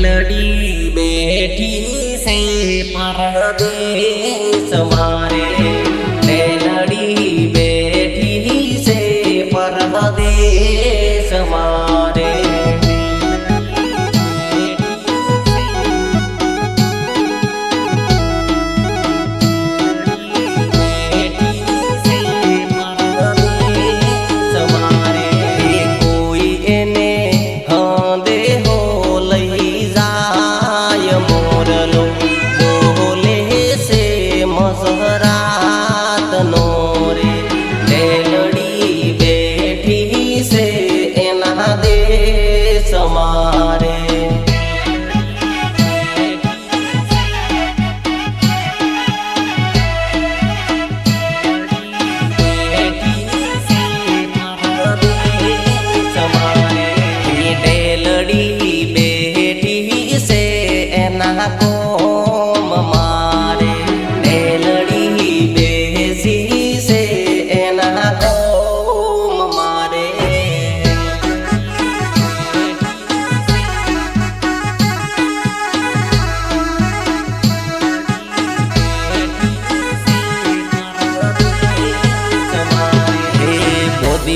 મેલડી બેઠી સે પરદેશ મારે, મેલડી બેઠી સે પરદેશ મારે।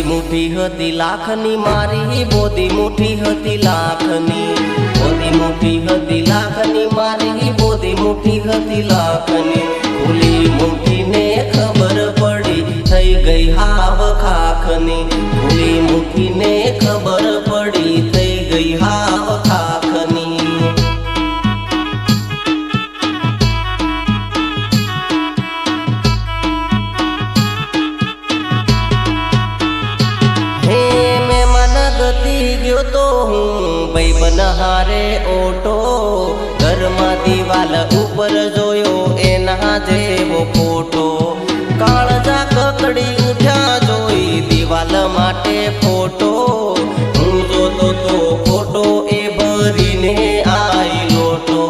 મોટી હતી લાખની મારી, બોધી મોટી હતી લાખની, બોધી મોટી હતી લાખની મારી, બોધી મોટી હતી લાખની। ખુલી મુઠ્ઠીને ખબર પડી થઈ ગઈ હાવ ખાખની, ખુલી મુઠ્ઠીને ખબર પડી થઈ ગઈ હાવ ખાખની। ગયો તો હું ભાઈબંધ હારે ઓટો, ઘરમાં દિવાલ ઉપર જોયો એના જેવો ફોટો, કાળજા કકડી ઉઠ્યા જોઈ દિવાલ માટે ફોટો, હું જોતો તો ફોટો એ ભરીને આઈ લોટો।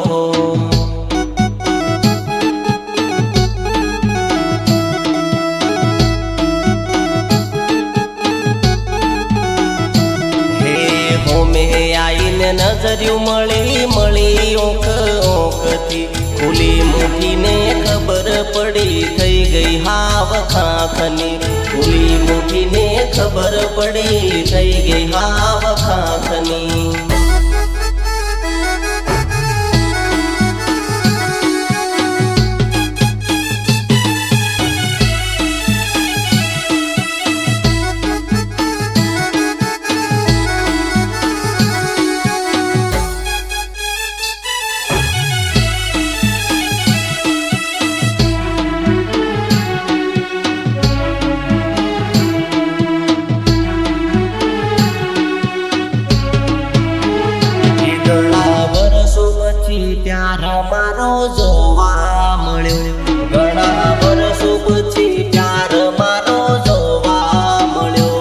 નજર્યું મળી મળી ઓખ ઓખથી, ખુલી મુઠ્ઠીને ખબર પડી થઈ ગઈ હાવ ખાખની, ખુલી મુઠ્ઠીને ખબર પડી થઈ ગઈ હાવ ખાખની। પ્યાર મારો જોવા મળ્યો, ઘણા વર્ષો પછી પ્યાર મારો જોવા મળ્યો,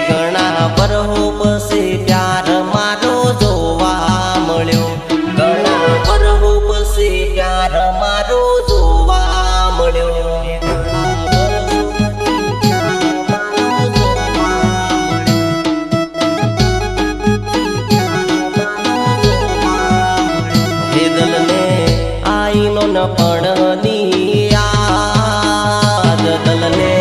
ઘણા વર્ષો પછી પ્યાર મારો જોવા મળ્યો, ઘણા વર્ષો પછી પ્યાર મારો જોવા મળ્યો। પણની યાદ દલને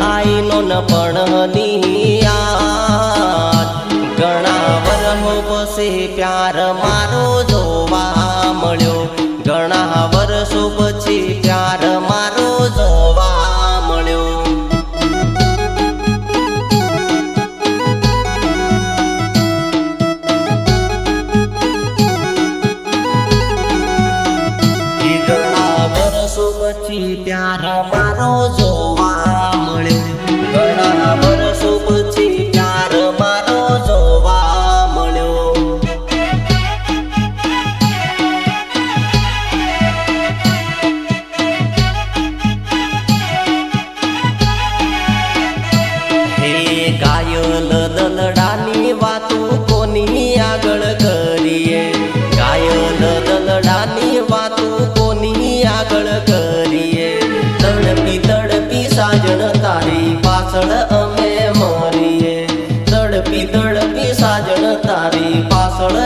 આઈનો ન પણની યાદ, ઘણા વર્ષો પછી પ્યાર મારો જોવા મળ્યો, ઘણા વર્ષો પછી પ્યાર મારો જોવા મળ્યો। પછી પ્યાર મારો જોવા મળ્યો, ઘણા વર્ષો પછી પ્યાર મારો જોવા મળ્યો। હે ઘાયલ દલડાની વાતો કોની આગળ કરીએ, ઘાયલ દલડાની વાતો કોની આગળ કરીએ। પાછળ અમે મરીએ. તડપી તડપી સાજણ તારી પાછળ